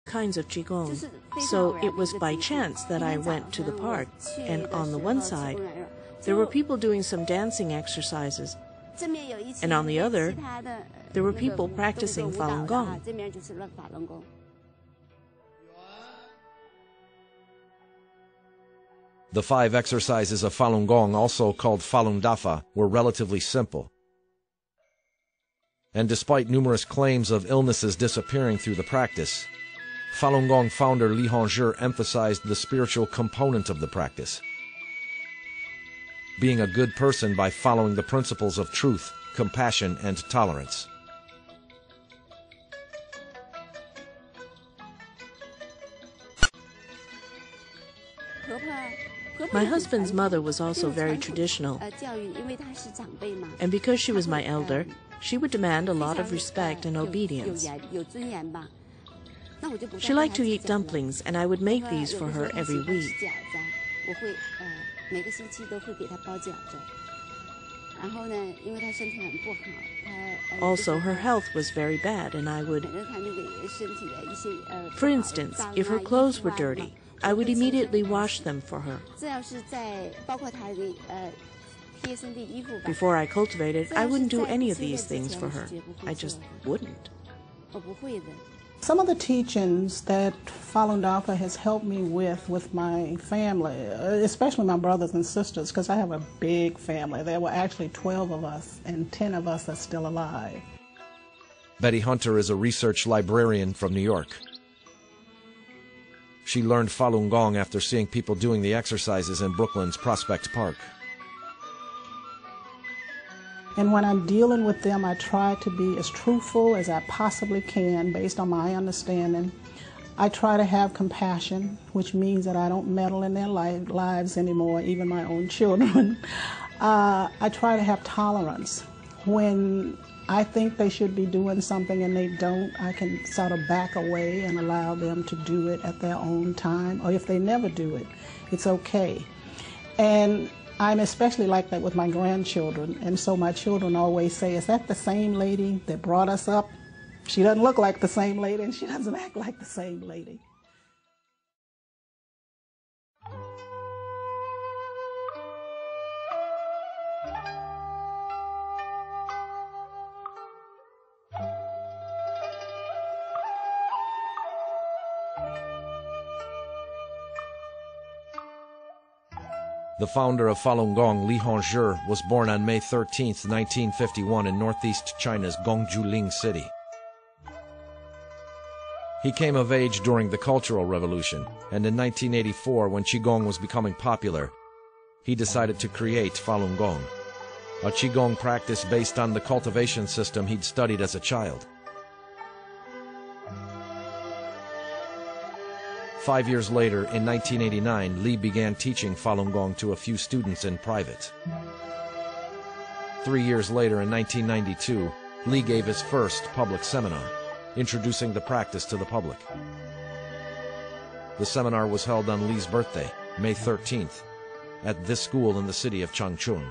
kinds of Qigong. So it was by chance that I went to the park, and on the one side, there were people doing some dancing exercises, and on the other, there were people practicing Falun Gong. The 5 exercises of Falun Gong, also called Falun Dafa, were relatively simple. And despite numerous claims of illnesses disappearing through the practice, Falun Gong founder Li Hongzhi emphasized the spiritual component of the practice. Being a good person by following the principles of truth, compassion, and tolerance. My husband's mother was also very traditional, and because she was my elder, she would demand a lot of respect and obedience. She liked to eat dumplings, and I would make these for her every week. Also, her health was very bad, and I would... For instance, if her clothes were dirty, I would immediately wash them for her. Before I cultivated, I wouldn't do any of these things for her. I just wouldn't. Some of the teachings that Falun Dafa has helped me with my family, especially my brothers and sisters, because I have a big family. There were actually 12 of us, and 10 of us are still alive. Betty Hunter is a research librarian from New York. She learned Falun Gong after seeing people doing the exercises in Brooklyn's Prospect Park. And when I'm dealing with them, I try to be as truthful as I possibly can based on my understanding. I try to have compassion, which means that I don't meddle in their lives anymore, even my own children. I try to have tolerance. When I think they should be doing something and they don't, I can sort of back away and allow them to do it at their own time. Or if they never do it, it's okay. And I'm especially like that with my grandchildren, and so my children always say, is that the same lady that brought us up? She doesn't look like the same lady, and she doesn't act like the same lady. The founder of Falun Gong, Li Hongzhi, was born on May 13, 1951 in northeast China's Gongjuling city. He came of age during the Cultural Revolution, and in 1984, when Qigong was becoming popular, he decided to create Falun Gong, a Qigong practice based on the cultivation system he'd studied as a child. 5 years later, in 1989, Li began teaching Falun Gong to a few students in private. 3 years later, in 1992, Li gave his first public seminar, introducing the practice to the public. The seminar was held on Li's birthday, May 13th, at this school in the city of Changchun.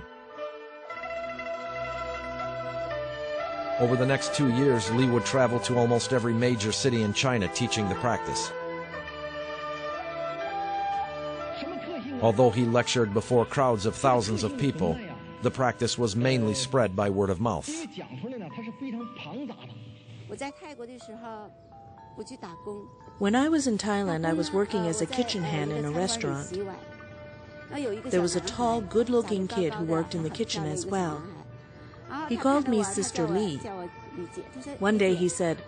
Over the next 2 years, Li would travel to almost every major city in China teaching the practice. Although he lectured before crowds of thousands of people, the practice was mainly spread by word of mouth. When I was in Thailand, I was working as a kitchen hand in a restaurant. There was a tall, good-looking kid who worked in the kitchen as well. He called me Sister Li. One day he said,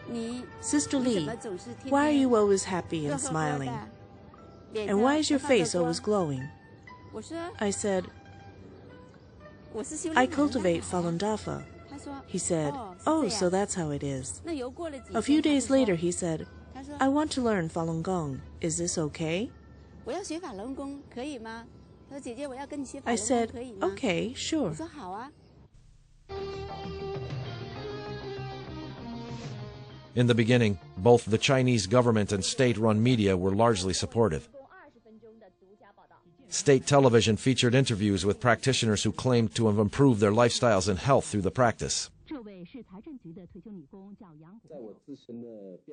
"Sister Li, why are you always happy and smiling? And why is your face always glowing?" I said, "I cultivate Falun Dafa." He said, "Oh, so that's how it is." A few days later he said, "I want to learn Falun Gong. Is this okay?" I said, "Okay, sure." In the beginning, both the Chinese government and state-run media were largely supportive. State television featured interviews with practitioners who claimed to have improved their lifestyles and health through the practice.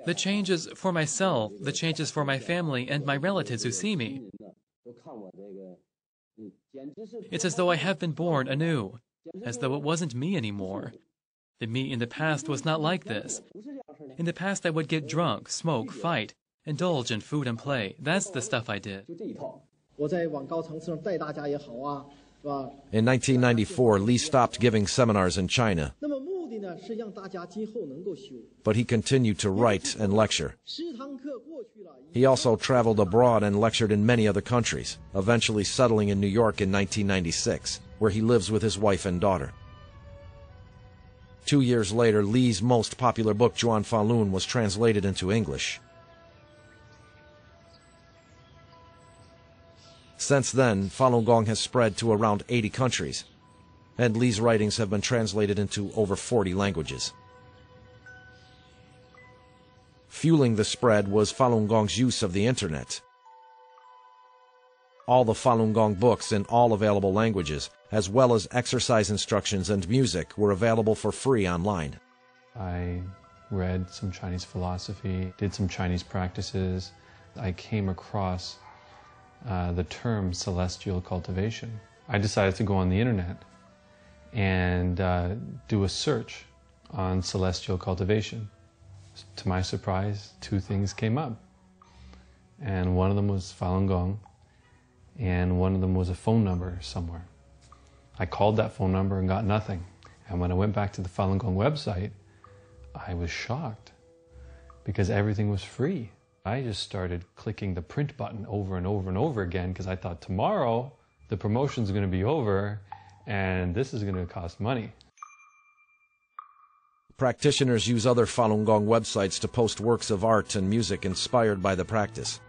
The changes for myself, the changes for my family and my relatives who see me. It's as though I have been born anew, as though it wasn't me anymore. The me in the past was not like this. In the past I would get drunk, smoke, fight, indulge in food and play. That's the stuff I did. In 1994, Li stopped giving seminars in China, but he continued to write and lecture. He also traveled abroad and lectured in many other countries, eventually settling in New York in 1996, where he lives with his wife and daughter. 2 years later, Li's most popular book, Zhuan Falun, was translated into English. Since then, Falun Gong has spread to around 80 countries, and Li's writings have been translated into over 40 languages. Fueling the spread was Falun Gong's use of the internet. All the Falun Gong books in all available languages, as well as exercise instructions and music, were available for free online. I read some Chinese philosophy, did some Chinese practices. I came across the term celestial cultivation. I decided to go on the internet and do a search on celestial cultivation. To my surprise, 2 things came up. And one of them was Falun Gong, and one of them was a phone number somewhere. I called that phone number and got nothing. And when I went back to the Falun Gong website, I was shocked because everything was free. I just started clicking the print button over and over and over again because I thought tomorrow the promotion's going to be over and this is going to cost money. Practitioners use other Falun Gong websites to post works of art and music inspired by the practice.